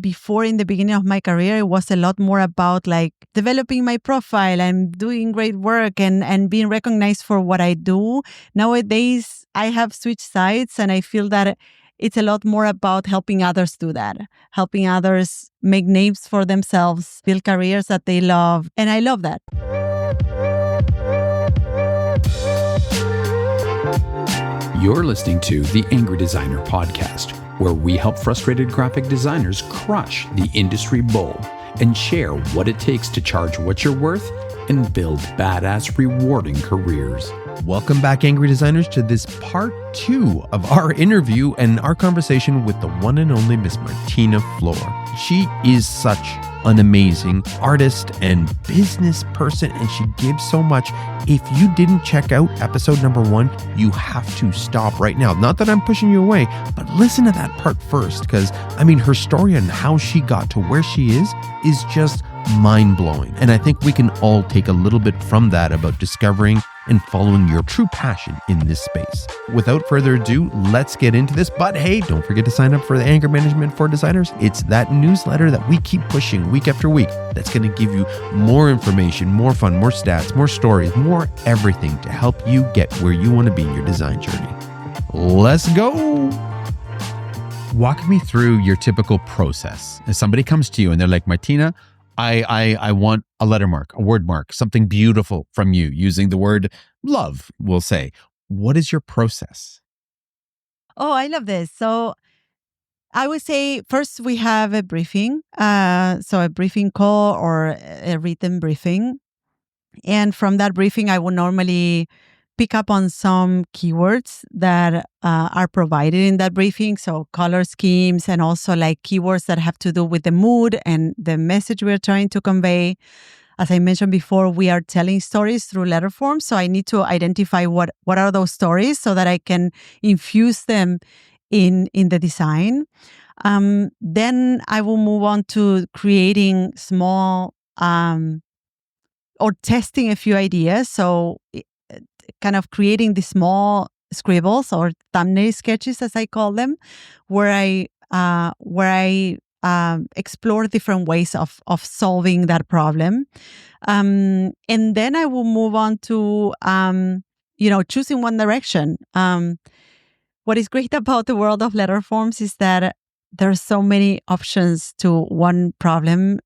before, in the beginning of my career, it was a lot more about like developing my profile and doing great work and being recognized for what I do. Nowadays, I have switched sides, and I feel that it's a lot more about helping others do that, helping others make names for themselves, build careers that they love. And I love that. You're listening to the Angry Designer Podcast, where we help frustrated graphic designers crush the industry bull and share what it takes to charge what you're worth and build badass, rewarding careers. Welcome back, Angry Designers, to this part 2 of our interview and our conversation with the one and only Miss Martina Flor. She is such an amazing artist and business person, and she gives so much. If you didn't check out episode number 1, you have to stop right now. Not that I'm pushing you away, but listen to that part first, because her story and how she got to where she is just mind-blowing. And I think we can all take a little bit from that about discovering and following your true passion in this space. Without further ado, let's get into this. But hey, don't forget to sign up for the Anger Management for Designers. It's that newsletter that we keep pushing week after week that's going to give you more information, more fun, more stats, more stories, more everything to help you get where you want to be in your design journey. Let's go. Walk me through your typical process. If somebody comes to you and they're like, Martina, I want a letter mark, a word mark, something beautiful from you, using the word love, we'll say. What is your process? Oh, I love this. So I would say first we have a briefing. So a briefing call or a written briefing. And from that briefing, I would normally pick up on some keywords that are provided in that briefing. So color schemes and also like keywords that have to do with the mood and the message we're trying to convey. As I mentioned before, we are telling stories through letter form. So I need to identify what are those stories so that I can infuse them in the design. Then I will move on to creating small or testing a few ideas. So kind of creating the small scribbles or thumbnail sketches, as I call them, where I explore different ways of solving that problem. And then I will move on to, choosing one direction. What is great about the world of letter forms is that there are so many options to one problem.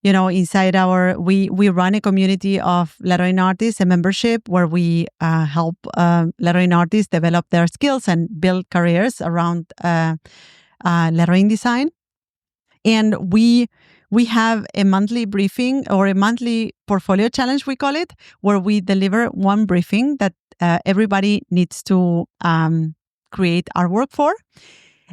Inside we run a community of lettering artists, a membership where we help lettering artists develop their skills and build careers around lettering design. And we have a monthly briefing or a monthly portfolio challenge, we call it, where we deliver one briefing that everybody needs to create artwork for.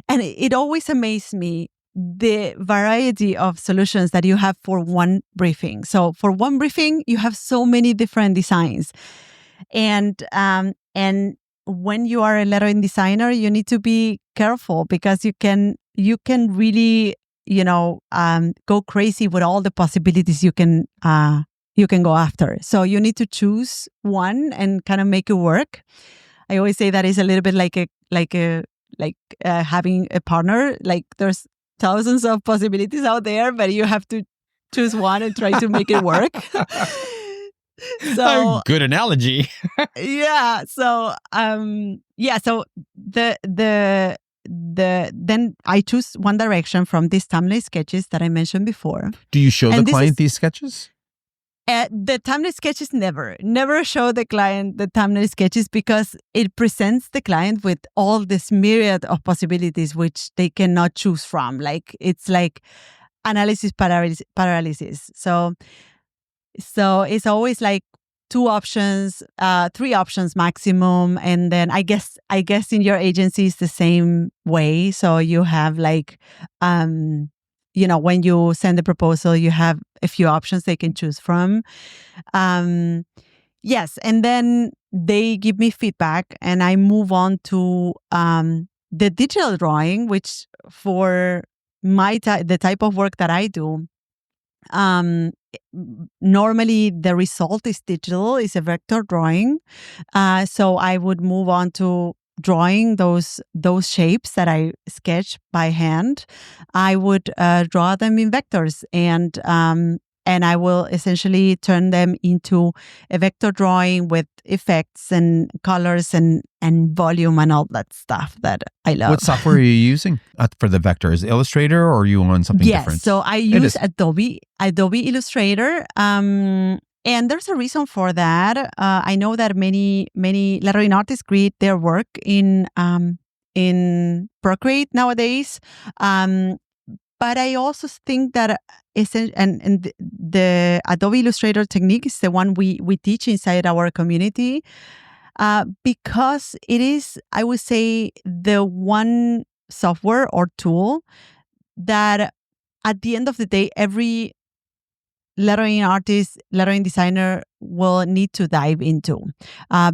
And it always amazes me the variety of solutions that you have for one briefing. So for one briefing, you have so many different designs. And when you are a lettering designer, you need to be careful because you can really, go crazy with all the possibilities you can go after. So you need to choose one and kind of make it work. I always say that is a little bit like having a partner. Like there's thousands of possibilities out there, but you have to choose one and try to make it work. So good analogy. Yeah. So So then I choose one direction from these thumbnail sketches that I mentioned before. Do you show the client these sketches? The thumbnail sketches never show the client the thumbnail sketches because it presents the client with all this myriad of possibilities which they cannot choose from. Like it's like analysis paralysis. So it's always like 2 options, 3 options maximum, and then I guess in your agency it's the same way. So you have like when you send the proposal, you have a few options they can choose from. Yes. And then they give me feedback and I move on to the digital drawing, which for the type of work that I do, normally the result is digital, is a vector drawing. So I would move on to drawing those shapes that I sketch by hand, I would draw them in vectors, and I will essentially turn them into a vector drawing with effects and colors and volume and all that stuff that I love. What software are you using for the vector? Is it Illustrator, or are you on something different? Yes, so I use Adobe Illustrator. And there's a reason for that. I know that many lettering artists create their work in Procreate nowadays. But I also think that the Adobe Illustrator technique is the one we teach inside our community, because it is, I would say, the one software or tool that at the end of the day, every lettering artist, lettering designer will need to dive into,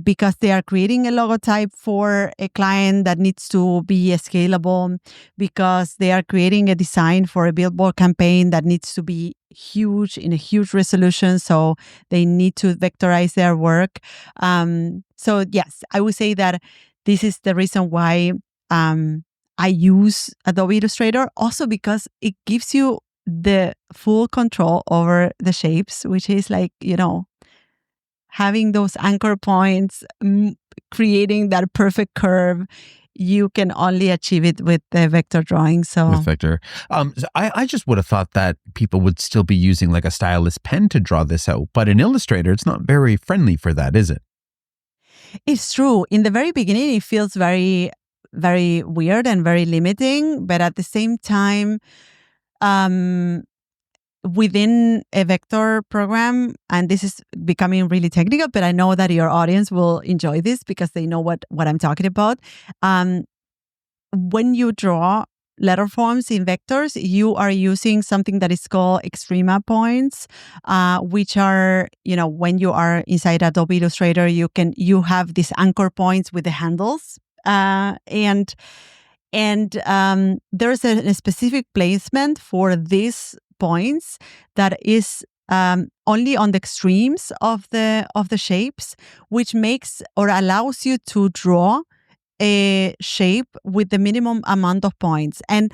because they are creating a logotype for a client that needs to be scalable, because they are creating a design for a billboard campaign that needs to be huge, in a huge resolution. So they need to vectorize their work. So yes, I would say that this is the reason why I use Adobe Illustrator, also because it gives you the full control over the shapes, which is like, having those anchor points, creating that perfect curve. You can only achieve it with the vector drawing. So with vector, I just would have thought that people would still be using like a stylus pen to draw this out, but in Illustrator, it's not very friendly for that, is it? It's true. In the very beginning, it feels very, very weird and very limiting, but at the same time, within a vector program, and this is becoming really technical, but I know that your audience will enjoy this because they know what I'm talking about. When you draw letter forms in vectors, you are using something that is called extrema points, which are, when you are inside Adobe Illustrator, you have these anchor points with the handles, and there's a specific placement for these points that is only on the extremes of the shapes, which makes or allows you to draw a shape with the minimum amount of points. And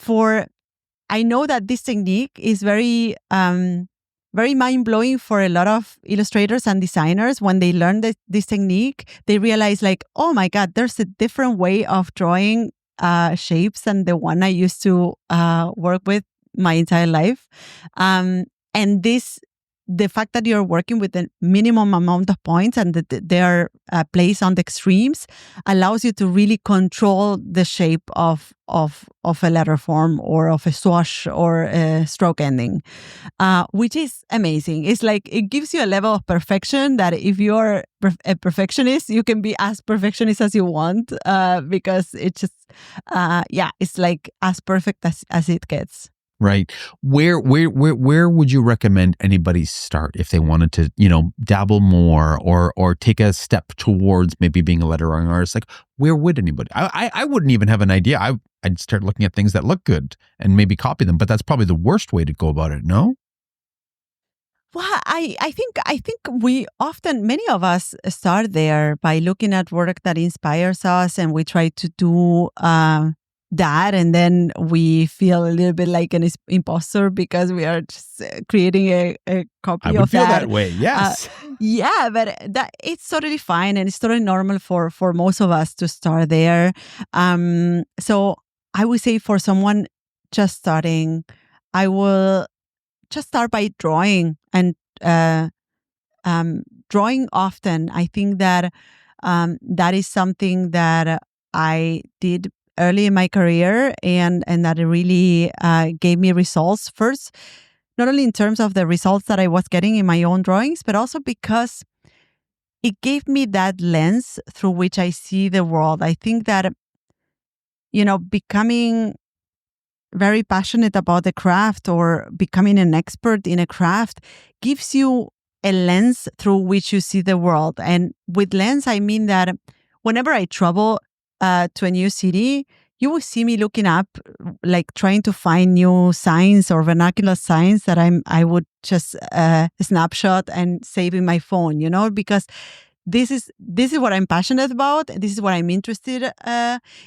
I know that this technique is very very mind-blowing for a lot of illustrators and designers. When they learn this technique, they realize like, oh my God, there's a different way of drawing shapes than the one I used to work with my entire life. And the fact that you're working with the minimum amount of points and that they are placed on the extremes allows you to really control the shape of a letter form or of a swash or a stroke ending, which is amazing. It's like it gives you a level of perfection that if you're a perfectionist, you can be as perfectionist as you want, because it's just, it's like as perfect as it gets. Right. Where would you recommend anybody start if they wanted to, dabble more or take a step towards maybe being a lettering artist? Like, where would anybody? I wouldn't even have an idea. I'd start looking at things that look good and maybe copy them, but that's probably the worst way to go about it. No? Well, I think many of us start there by looking at work that inspires us, and we try to do that, and then we feel a little bit like an imposter because we are just creating a copy of that. I would feel that way, yes. But that it's totally fine, and it's totally normal for most of us to start there. So I would say for someone just starting, I will just start by drawing and drawing often. I think that that is something that I did early in my career, and that it really gave me results. First, not only in terms of the results that I was getting in my own drawings, but also because it gave me that lens through which I see the world. I think that, becoming very passionate about the craft or becoming an expert in a craft gives you a lens through which you see the world. And with lens, I mean that whenever I travel to a new city, you will see me looking up, like trying to find new signs or vernacular signs that I would just snapshot and save in my phone, because this is what I'm passionate about. This is what I'm interested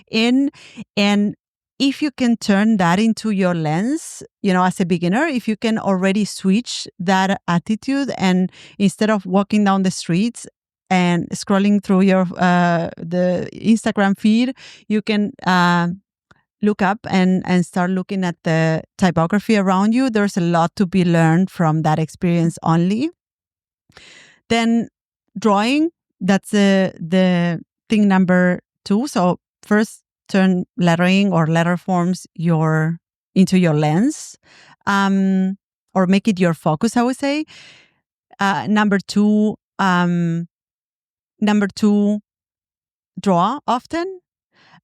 in. And if you can turn that into your lens, as a beginner, if you can already switch that attitude, and instead of walking down the streets and scrolling through your the Instagram feed, you can look up and start looking at the typography around you. There's a lot to be learned from that experience only. Then drawing, that's the thing number 2. So first, turn lettering or letter forms into your lens, or make it your focus, I would say. Number two, draw often.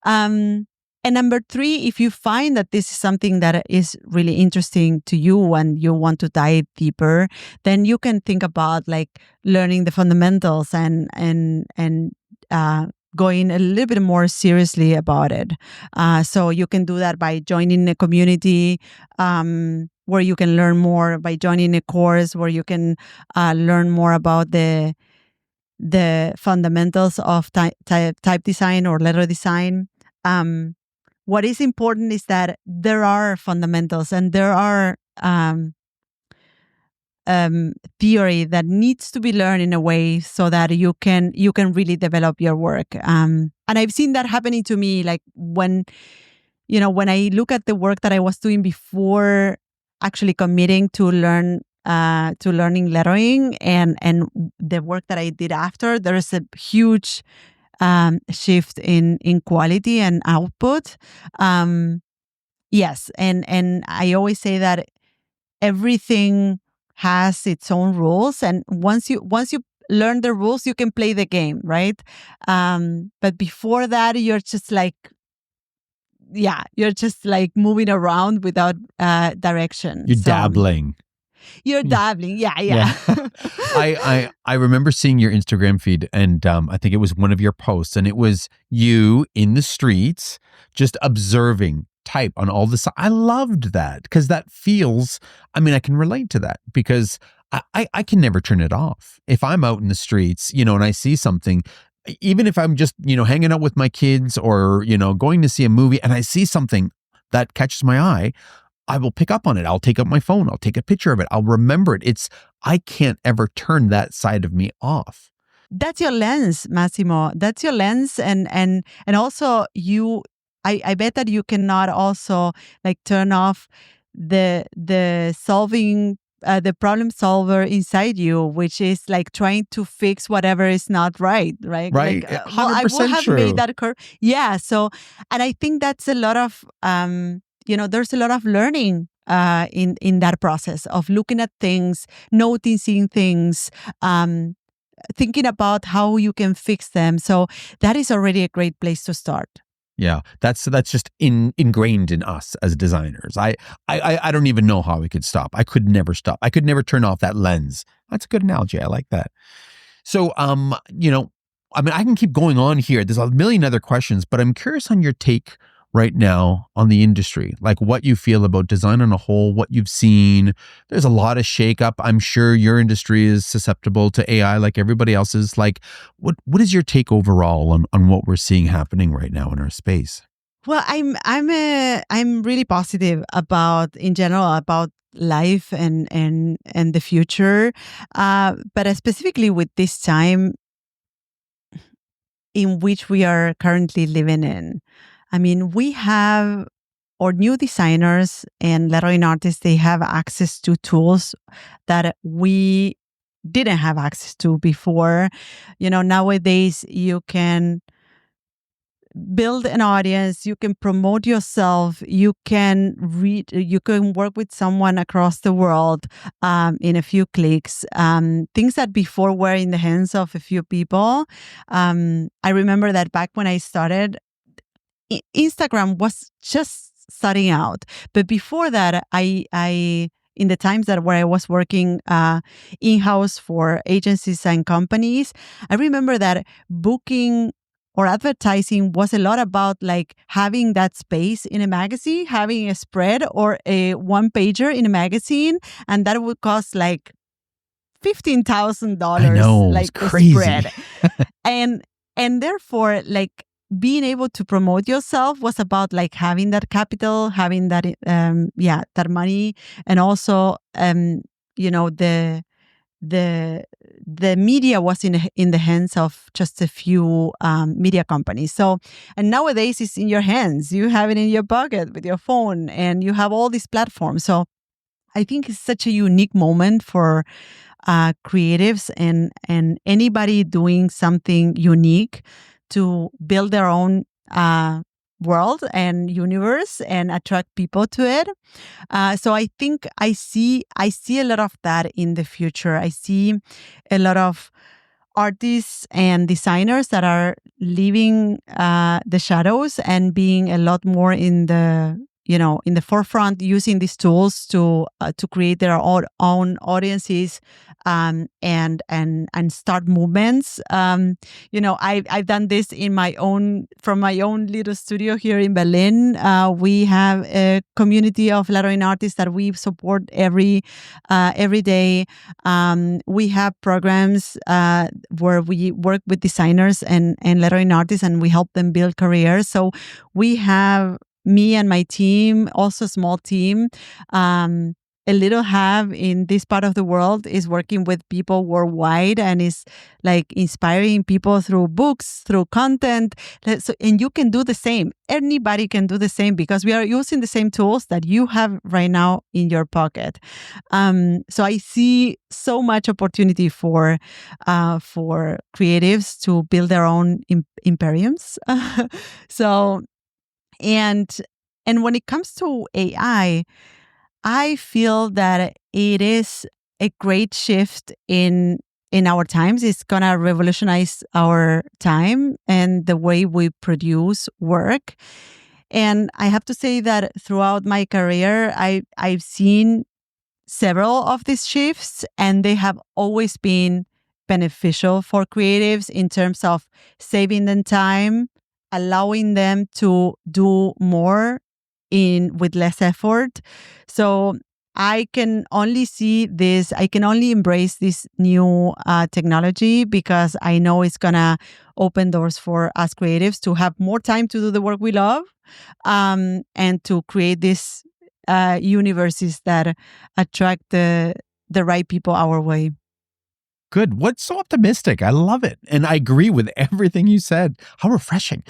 And number 3, if you find that this is something that is really interesting to you and you want to dive deeper, then you can think about like learning the fundamentals and going a little bit more seriously about it. So you can do that by joining a community where you can learn more, by joining a course where you can learn more about the fundamentals of type design or letter design. What is important is that there are fundamentals and there are theory that needs to be learned in a way so that you can really develop your work. And I've seen that happening to me, like when I look at the work that I was doing before actually committing to learning lettering, and the work that I did after, there is a huge shift in quality and output. Yes, and I always say that everything has its own rules, and once you learn the rules, you can play the game, right? But before that, you're just like moving around without direction. You're dabbling. You're dabbling. Yeah. I remember seeing your Instagram feed, and I think it was one of your posts, and it was you in the streets just observing type on all this. I loved that because that feels, I can relate to that because I can never turn it off. If I'm out in the streets, and I see something, even if I'm just, hanging out with my kids or, going to see a movie and I see something that catches my eye, I will pick up on it. I'll take up my phone. I'll take a picture of it. I'll remember it. I can't ever turn that side of me off. That's your lens, Massimo. That's your lens. And also I bet that you cannot also like turn off the solving, the problem solver inside you, which is like trying to fix whatever is not right. Right. Like, 100% I would have true. made that curve. Yeah. So, and I think that's a lot of, there's a lot of learning in that process of looking at things, noticing things, thinking about how you can fix them. So that is already a great place to start. Yeah, that's just ingrained in us as designers. I don't even know how we could stop. I could never stop. I could never turn off that lens. That's a good analogy. I like that. So, I can keep going on here. There's a million other questions, but I'm curious on your take right now on the industry, like what you feel about design on a whole, what you've seen. There's a lot of shakeup. I'm sure your industry is susceptible to AI like everybody else's. Like, what is your take overall on what we're seeing happening right now in our space? Well, I'm really positive about, in general, about life and the future, but specifically with this time in which we are currently living in. We have our new designers and lettering artists, they have access to tools that we didn't have access to before. Nowadays you can build an audience, you can promote yourself, you can work with someone across the world in a few clicks. Things that before were in the hands of a few people. I remember that back when I started, Instagram was just starting out. But before that, I in the times where I was working in-house for agencies and companies, I remember that booking or advertising was a lot about like having that space in a magazine, having a spread or a one-pager in a magazine, and that would cost like $15,000 I know, it's like the crazy. spread. And therefore, like being able to promote yourself was about like having that capital, having that that money, and also the the media was in the hands of just a few media companies. So, and nowadays it's in your hands. You have it in your pocket with your phone, and you have all these platforms. So I think it's such a unique moment for creatives and anybody doing something unique to build their own world and universe and attract people to it. So I think I see a lot of that in the future. I see a lot of artists and designers that are leaving the shadows and being a lot more in the in the forefront, using these tools to create their own audiences, and start movements. I've done this in my own from my own little studio here in Berlin. We have a community of lettering artists that we support every day. We have programs where we work with designers and lettering artists, and we help them build careers. So we have me and my team, also a small team. A little hub in this part of the world is working with people worldwide and is like inspiring people through books, through content. So, and you can do the same. Anybody can do the same because we are using the same tools that you have right now in your pocket. So I see so much opportunity for creatives to build their own imperiums. So and when it comes to AI, I feel that it is a great shift in our times. It's gonna revolutionize our time and the way we produce work. And I have to say that throughout my career, I've seen several of these shifts, and they have always been beneficial for creatives in terms of saving them time, allowing them to do more in with less effort. So I can only see this, I can only embrace this new technology because I know it's gonna open doors for us creatives to have more time to do the work we love, and to create these universes that attract the right people our way. Good. What's so optimistic? I love it. And I agree with everything you said. How refreshing.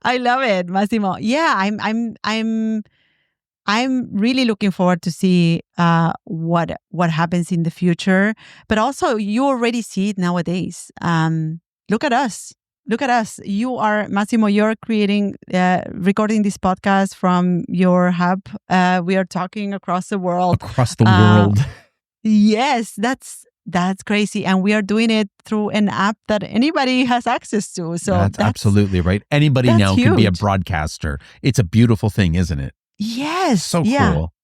I love it, Massimo. Yeah, I'm really looking forward to see what happens in the future. But also, you already see it nowadays. Look at us. Look at us. You are Massimo. You're creating, recording this podcast from your hub. We are talking across the world. Across the world. Yes, that's crazy, and we are doing it through an app that anybody has access to. So That's absolutely right. Anybody that's now can be a huge. broadcaster. It's a beautiful thing, isn't it? Yes. So Yeah. cool.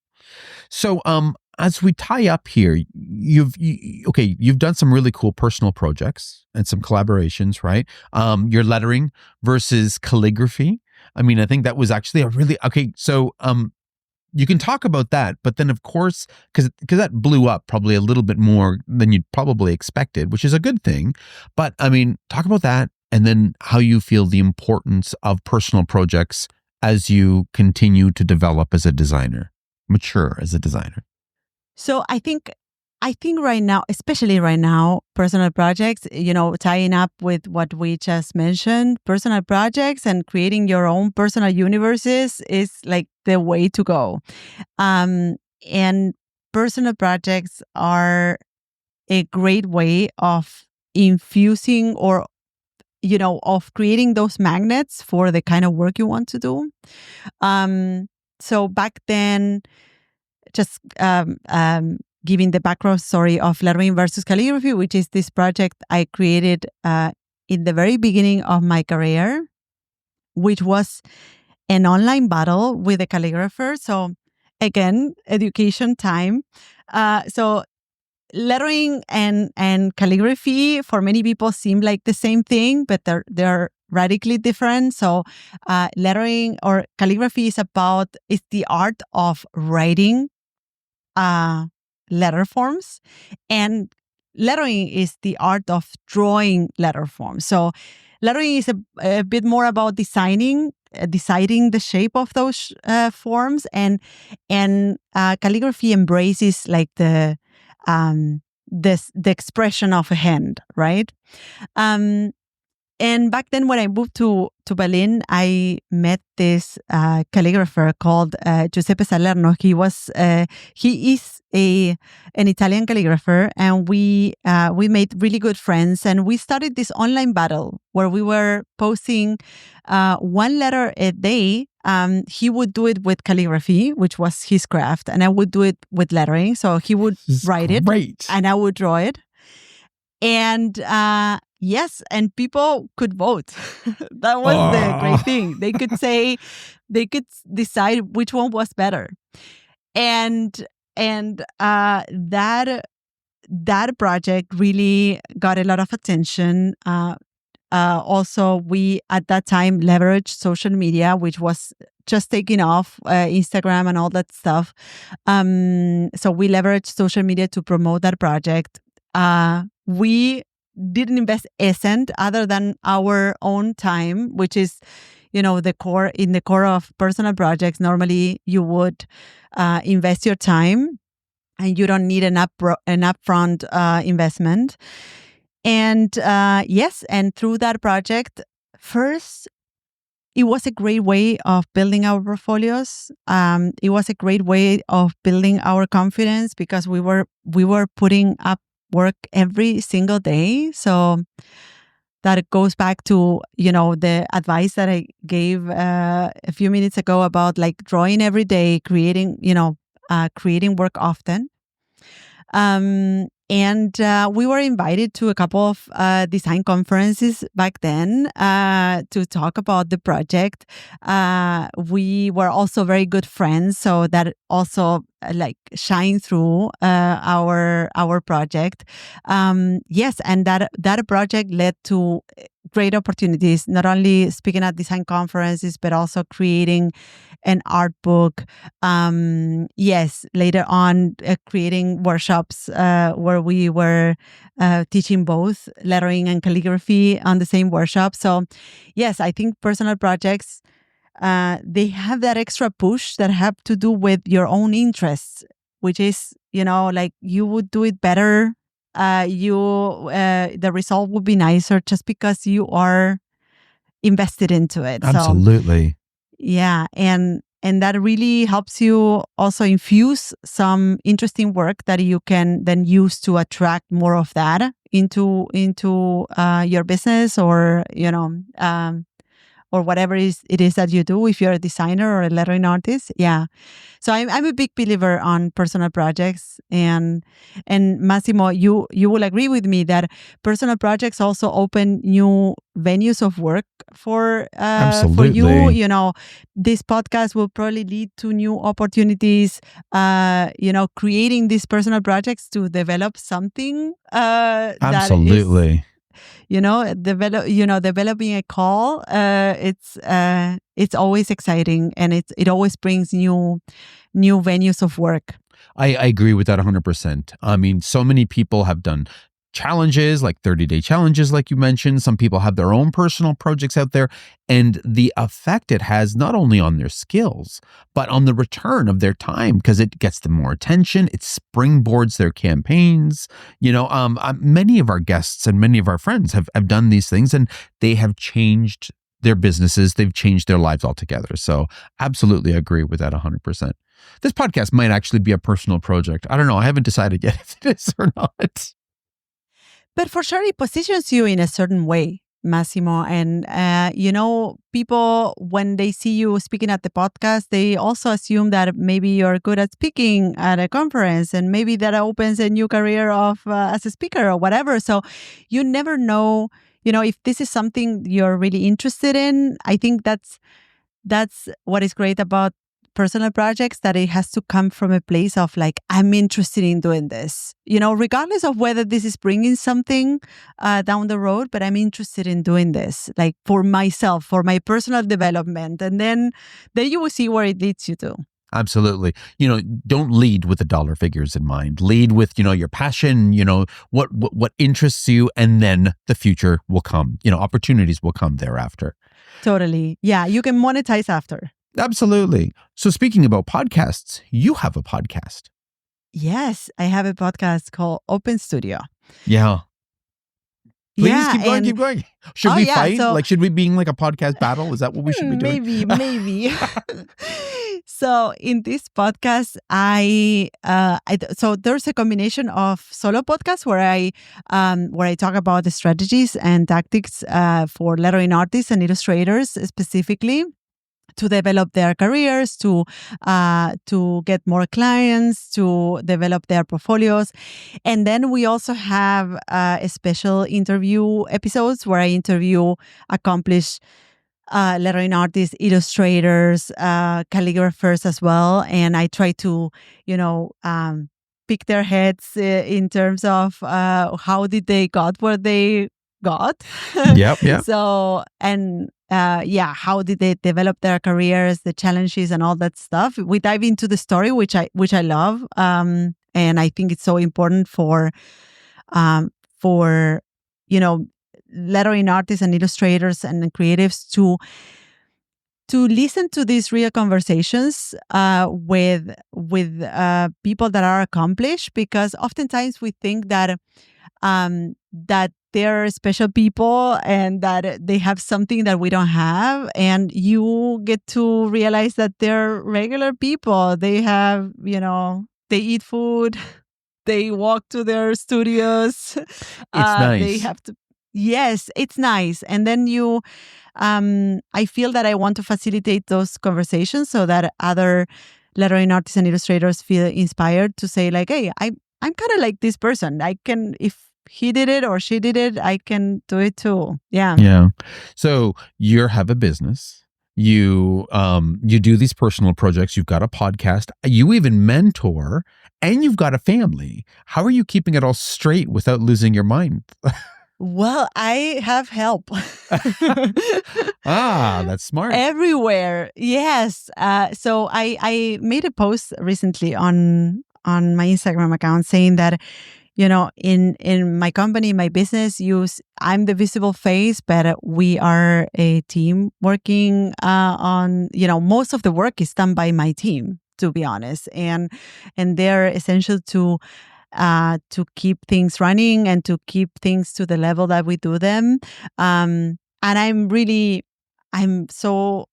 So, as we tie up here, you've done some really cool personal projects and some collaborations, right? Your lettering versus calligraphy. I mean, I think that was actually a really okay. So, you can talk about that, but then of course, because that blew up probably a little bit more than you'd probably expected, which is a good thing. But I mean, talk about that, and then how you feel the importance of personal projects as you continue to develop as a designer, mature as a designer. So I think right now, especially right now, personal projects, tying up with what we just mentioned, personal projects and creating your own personal universes is like the way to go. And personal projects are a great way of infusing or of creating those magnets for the kind of work you want to do. So back then, just giving the background story of lettering versus calligraphy, which is this project I created in the very beginning of my career, which was an online battle with a calligrapher. So again, education time. So lettering and calligraphy for many people seem like the same thing, but they're radically different. So lettering or calligraphy is the art of writing letter forms, and lettering is the art of drawing letter forms. So lettering is a bit more about deciding the shape of those forms, and calligraphy embraces like the expression of a hand, right? Um, and back then, when I moved to Berlin, I met this calligrapher called Giuseppe Salerno. He is an Italian calligrapher, and we made really good friends. And we started this online battle where we were posting one letter a day. He would do it with calligraphy, which was his craft, and I would do it with lettering. So he would write it, and I would draw it. And yes, and people could vote. That was the great thing. They could decide which one was better. And that project really got a lot of attention. Also, we at that time leveraged social media, which was just taking off, Instagram and all that stuff. So we leveraged social media to promote that project. We didn't invest a cent other than our own time, which is, the core of personal projects. Normally, you would invest your time, and you don't need an upfront investment. And yes, and through that project, first, it was a great way of building our portfolios. It was a great way of building our confidence because we were putting up work every single day. So that goes back to, the advice that I gave a few minutes ago about like drawing every day, creating work often. And we were invited to a couple of design conferences back then to talk about the project. We were also very good friends, so that also shine through our project. Yes, and that project led to great opportunities, not only speaking at design conferences, but also creating an art book. Yes, later on, creating workshops where we were teaching both lettering and calligraphy on the same workshop. So, yes, I think personal projects, they have that extra push that have to do with your own interests, which is, you would do it better. The result would be nicer just because you are invested into it. Absolutely. So, yeah. And that really helps you also infuse some interesting work that you can then use to attract more of that into your business, or, or whatever it is that you do, if you're a designer or a lettering artist. Yeah. So I'm a big believer on personal projects, and Massimo, you will agree with me that personal projects also open new venues of work for you. This podcast will probably lead to new opportunities. Creating these personal projects to develop something Absolutely. developing a call. It's always exciting, and it always brings new venues of work. I agree with that 100%. I mean, so many people have done challenges, like 30-day challenges, like you mentioned. Some people have their own personal projects out there, and the effect it has not only on their skills, but on the return of their time, because it gets them more attention. It springboards their campaigns. Many of our guests and many of our friends have done these things, and they have changed their businesses. They've changed their lives altogether. So absolutely agree with that 100%. This podcast might actually be a personal project. I don't know. I haven't decided yet if it is or not. But for sure, it positions you in a certain way, Massimo. And, people, when they see you speaking at the podcast, they also assume that maybe you're good at speaking at a conference, and maybe that opens a new career of as a speaker or whatever. So you never know, if this is something you're really interested in. I think that's what is great about personal projects, that it has to come from a place of like, I'm interested in doing this, regardless of whether this is bringing something down the road, but I'm interested in doing this, like for myself, for my personal development. And then you will see where it leads you to. Absolutely. Don't lead with the dollar figures in mind. Lead with, your passion, what interests you, and then the future will come. Opportunities will come thereafter. Totally. Yeah, you can monetize after. Absolutely. So speaking about podcasts, you have a podcast. Yes, I have a podcast called Open Studio. Yeah. Please Yeah, keep going, keep going. Should we fight? So, should we being like a podcast battle? Is that what we should be doing? Maybe. So in this podcast, so there's a combination of solo podcasts where I talk about the strategies and tactics for lettering artists and illustrators specifically, to develop their careers, to get more clients, to develop their portfolios. And then we also have a special interview episodes where I interview accomplished lettering artists, illustrators, calligraphers as well. And I try to, pick their heads in terms of how did they got where they got. Yep. So, and how did they develop their careers, the challenges and all that stuff. We dive into the story, which I love. And I think it's so important for lettering artists and illustrators and creatives to listen to these real conversations with people that are accomplished, because oftentimes we think that they're special people and that they have something that we don't have, and you get to realize that they're regular people. They have, they eat food, they walk to their studios. It's nice. They have to. Yes, it's nice. And then I feel that I want to facilitate those conversations so that other lettering artists and illustrators feel inspired to say like, hey, I'm kind of like this person. I can, if he did it or she did it, I can do it too. Yeah. Yeah. So you have a business. You do these personal projects. You've got a podcast. You even mentor, and you've got a family. How are you keeping it all straight without losing your mind? Well, I have help. That's smart. Everywhere. Yes. So I made a post recently on my Instagram account saying that, in my company, my business, I'm the visible face, but we are a team working on, most of the work is done by my team, to be honest. And they're essential to keep things running and to keep things to the level that we do them. And I'm so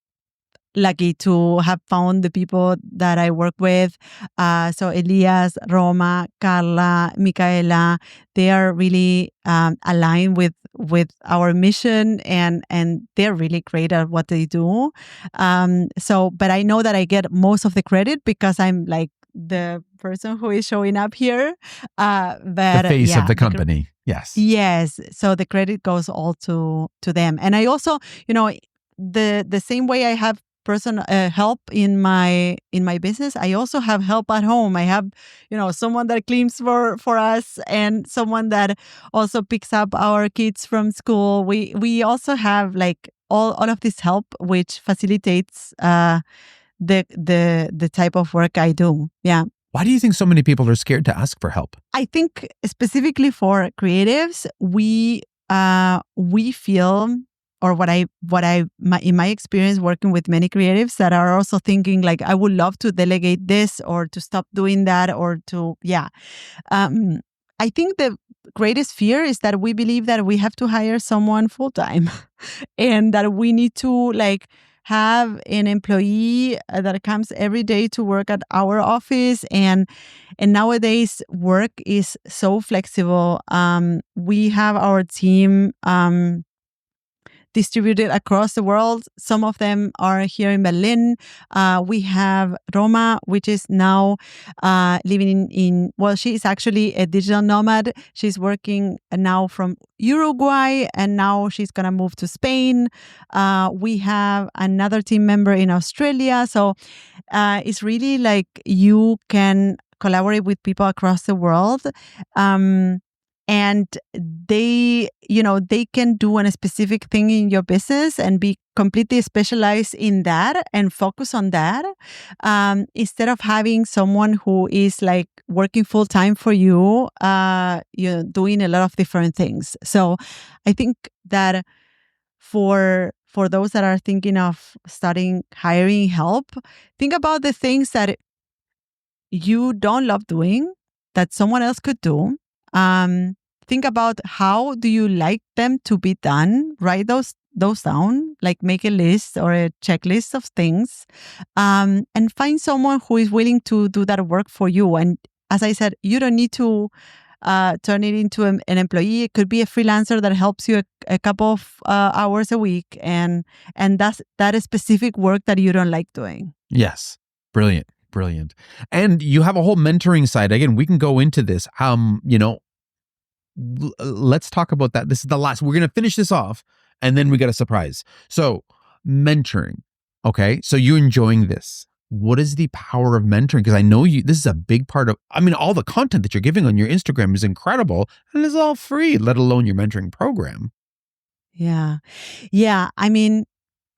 lucky to have found the people that I work with. So Elias, Roma, Carla, Micaela, they are really aligned with our mission, and they're really great at what they do. But I know that I get most of the credit because I'm like the person who is showing up here. But the face of the company. Yes. Yes. So the credit goes all to them. And I also, the same way I have help in my business, I also have help at home. I have, someone that cleans for us, and someone that also picks up our kids from school. We also have like all of this help, which facilitates the type of work I do. Yeah. Why do you think so many people are scared to ask for help? I think specifically for creatives, we feel, or in my experience working with many creatives that are also thinking like, I would love to delegate this or to stop doing that or to, I think the greatest fear is that we believe that we have to hire someone full time and that we need to like have an employee that comes every day to work at our office. And nowadays work is so flexible. We have our team distributed across the world. Some of them are here in Berlin. We have Roma, which is now living she is actually a digital nomad. She's working now from Uruguay, and now she's going to move to Spain. We have another team member in Australia. So it's really like you can collaborate with people across the world. and they can do a specific thing in your business and be completely specialized in that and focus on that, instead of having someone who is like working full time for you, doing a lot of different things. So I think that for those that are thinking of starting hiring help, think about the things that you don't love doing that someone else could do. Think about how do you like them to be done. Write those down, like make a list or a checklist of things, and find someone who is willing to do that work for you. And as I said, you don't need to turn it into an employee. It could be a freelancer that helps you a couple of hours a week, and that's that is specific work that you don't like doing. Yes. Brilliant. And you have a whole mentoring side. Again, we can go into this. Let's talk about that. This is the last. We're going to finish this off, and then we got a surprise. So, mentoring. Okay. So you're enjoying this. What is the power of mentoring? Because I know this is a big part of, all the content that you're giving on your Instagram is incredible and it's all free, let alone your mentoring program. Yeah.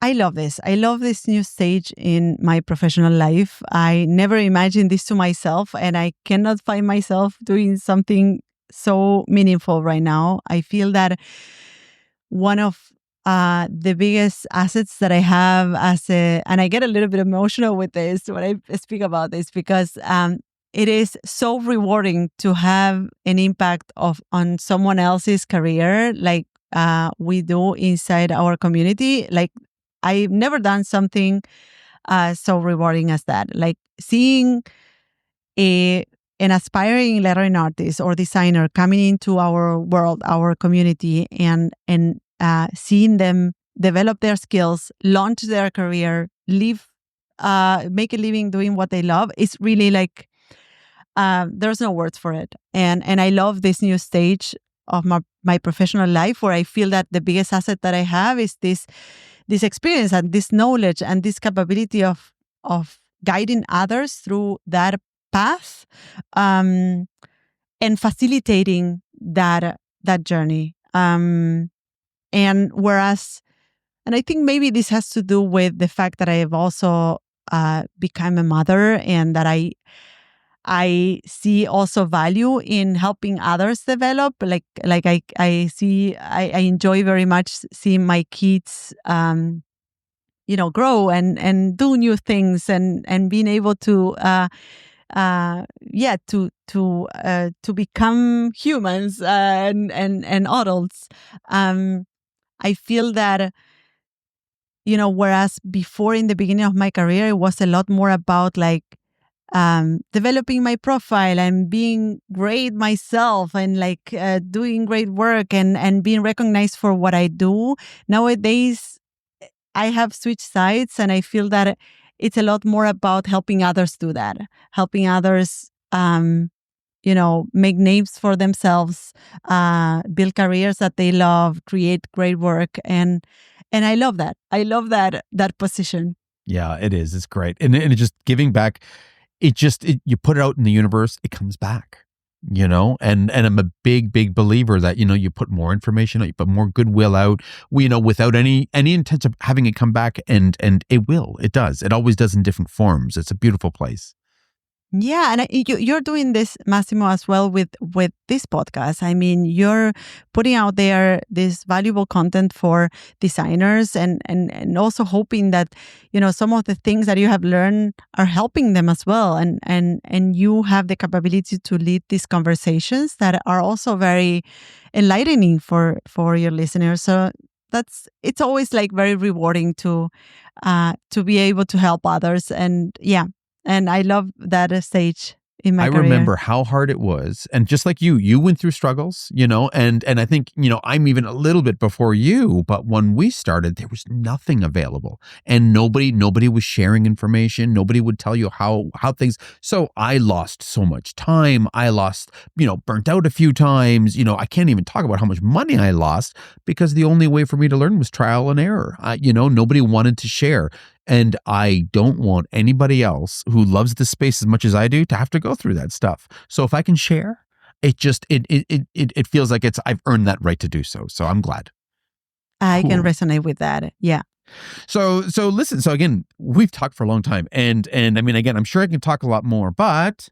I love this. I love this new stage in my professional life. I never imagined this to myself, and I cannot find myself doing something so meaningful right now. I feel that one of the biggest assets that I have and I get a little bit emotional with this when I speak about this, because it is so rewarding to have an impact on someone else's career, like we do inside our community. Like, I've never done something so rewarding as that. Like seeing an aspiring lettering artist or designer coming into our world, our community, and seeing them develop their skills, launch their career, make a living doing what they love. It's really like there's no words for it. And I love this new stage of my professional life, where I feel that the biggest asset that I have is this experience and this knowledge and this capability of guiding others through that path, and facilitating that journey. And I think maybe this has to do with the fact that I have also become a mother, and that I see also value in helping others develop. Like I enjoy very much seeing my kids, grow and do new things, and being able to become humans and adults. I feel that, whereas before, in the beginning of my career, it was a lot more about like developing my profile and being great myself, and like doing great work and being recognized for what I do. Nowadays, I have switched sides, and I feel that it's a lot more about helping others do that, helping others, make names for themselves, build careers that they love, create great work, and I love that. I love that position. Yeah, it is. It's great, and it just giving back. You put it out in the universe, it comes back. And I'm a big believer that, you put more information out, you put more goodwill out, without any intent of having it come back, and it does. It always does in different forms. It's a beautiful place. Yeah, and you're doing this, Massimo, as well with this podcast. I mean, you're putting out there this valuable content for designers, and also hoping that, some of the things that you have learned are helping them as well. And you have the capability to lead these conversations that are also very enlightening for your listeners. So it's always like very rewarding to be able to help others. And yeah. And I love that stage in my career. I remember how hard it was. And just like you went through struggles, and I think, I'm even a little bit before you, but when we started, there was nothing available, and nobody was sharing information. Nobody would tell you how things. So I lost so much time. I lost, burnt out a few times. I can't even talk about how much money I lost, because the only way for me to learn was trial and error. Nobody wanted to share. And I don't want anybody else who loves this space as much as I do to have to go through that stuff. So if I can share it feels like I've earned that right to do so. So I'm glad. I can Cool. resonate with that. Yeah. So listen, so again, we've talked for a long time, and I mean, again, I'm sure I can talk a lot more, but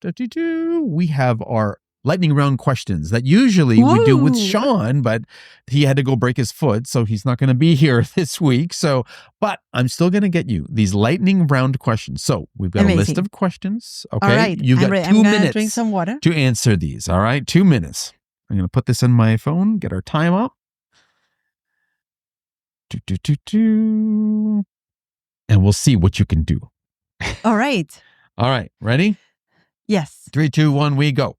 we have our lightning round questions that usually we do with Woo! Sean, but he had to go break his foot, so he's not going to be here this week. So, but I'm still going to get you these lightning round questions. So we've got a list Amazing. of questions. Okay, All right. you've got I'm 2 gonna minutes drink some water. to answer these. All right, 2 minutes. I'm going to put this in my phone. Get our time up. And we'll see what you can do. All right. All right, ready? Yes. 3, 2, 1, we go.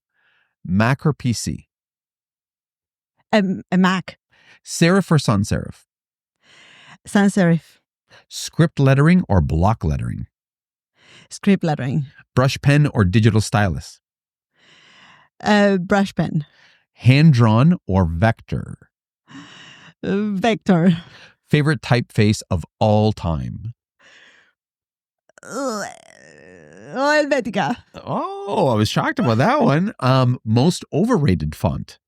Mac or PC? A Mac. Serif or sans serif? Sans serif. Script lettering or block lettering? Script lettering. Brush pen or digital stylus? Brush pen. Hand drawn or vector? Vector. Favorite typeface of all time? Helvetica. Oh, I was shocked about that one. Most overrated font?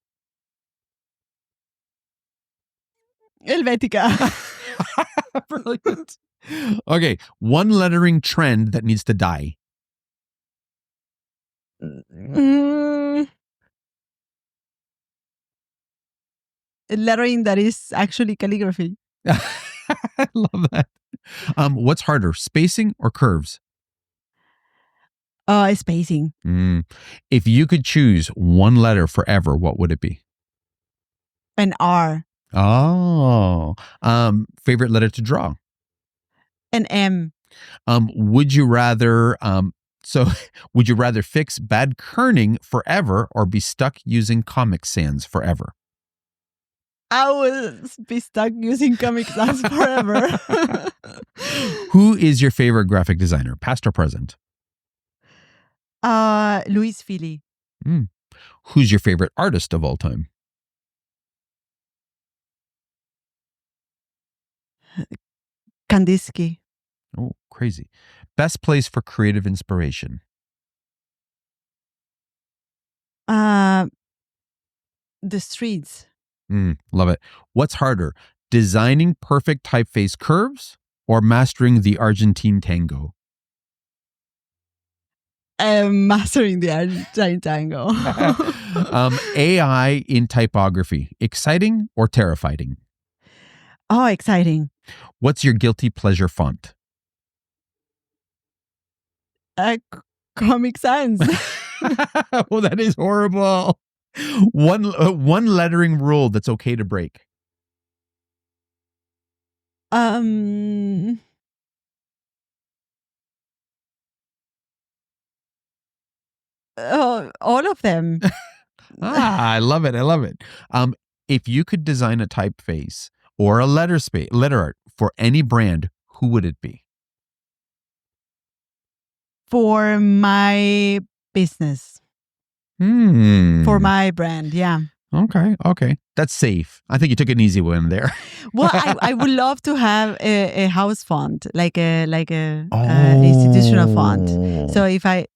Helvetica. Brilliant. Okay, one lettering trend that needs to die. Lettering that is actually calligraphy. I love that. What's harder, spacing or curves? Spacing. If you could choose one letter forever, what would it be? An R. Oh, favorite letter to draw? An M. Would you rather would you rather fix bad kerning forever or be stuck using Comic Sans forever? I will be stuck using Comic Sans forever. Who is your favorite graphic designer, past or present? Luis Fili. Who's your favorite artist of all time? Kandinsky. Oh, crazy. Best place for creative inspiration? The streets. Love it. What's harder, designing perfect typeface curves or mastering the Argentine tango? Mastering the Argentine tango. AI in typography, exciting or terrifying? Oh, exciting. What's your guilty pleasure font? Comic Sans. Oh, that is horrible. One lettering rule that's okay to break. All of them. I love it. I love it. If you could design a typeface or a letter art for any brand, who would it be? For my business. For my brand, yeah. Okay. That's safe. I think you took an easy one there. Well, I would love to have a house font, like a institutional font. So if I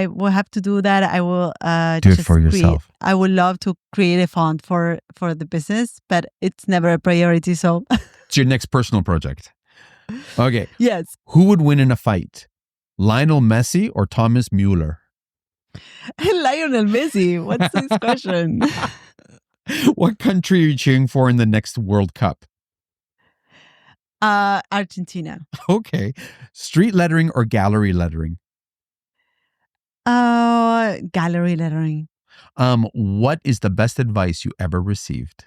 will have to do that, I will do it for yourself. I would love to create a font for the business, but it's never a priority. So it's your next personal project. Okay. Yes. Who would win in a fight? Lionel Messi or Thomas Mueller? Lionel Messi. What's this question? What country are you cheering for in the next World Cup? Argentina. Okay. Street lettering or gallery lettering? Gallery lettering. What is the best advice you ever received?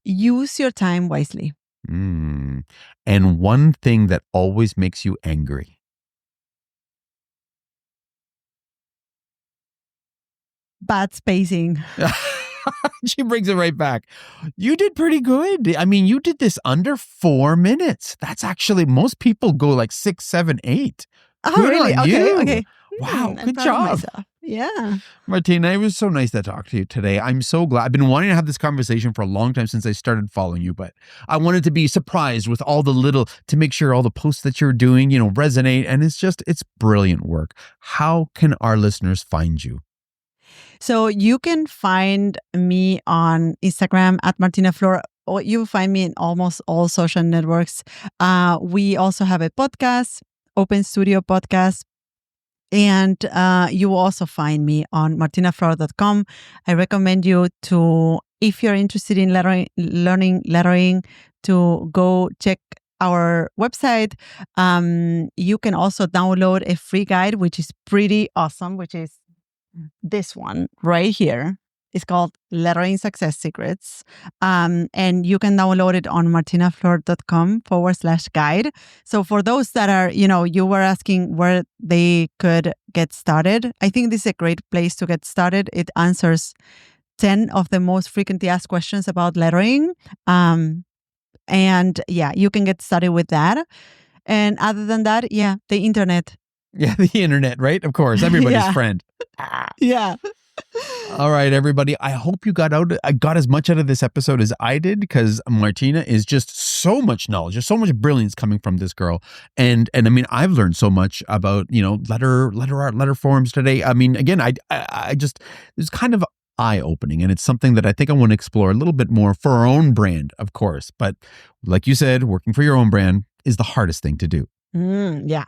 Use your time wisely. And one thing that always makes you angry? Bad spacing. She brings it right back. You did pretty good. I mean, you did this under 4 minutes. That's actually, most people go like 6, 7, 8. Oh, Good really? on you. Okay. Wow, I'm good proud of job. myself. Yeah. Martina, it was so nice to talk to you today. I'm so glad. I've been wanting to have this conversation for a long time since I started following you, but I wanted to be surprised with all the little, to make sure all the posts that you're doing, resonate. And it's brilliant work. How can our listeners find you? So you can find me on Instagram at Martina Flor. Or you find me in almost all social networks. We also have a podcast, Open Studio Podcast. And you will also find me on martinaflor.com. I recommend you to, if you're interested in learning lettering, to go check our website. You can also download a free guide, which is pretty awesome, which is this one right here. It's called Lettering Success Secrets. And you can download it on martinaflor.com/guide. So for those that are, you were asking where they could get started, I think this is a great place to get started. It answers 10 of the most frequently asked questions about lettering. And yeah, you can get started with that. And other than that, yeah, the internet. Yeah, the internet, right? Of course, everybody's friend. Yeah. All right, everybody. I hope you got as much out of this episode as I did, because Martina is just so much knowledge. There's so much brilliance coming from this girl. And I mean, I've learned so much about, letter art, letter forms today. I mean, again, I just, it's kind of eye-opening, and it's something that I think I want to explore a little bit more for our own brand, of course. But like you said, working for your own brand is the hardest thing to do. Yeah.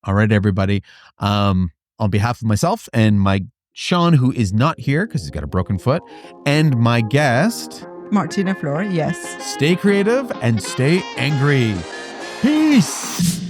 All right, everybody. On behalf of myself and my Sean, who is not here because he's got a broken foot, and my guest, Martina Flor, yes. Stay creative and stay angry. Peace.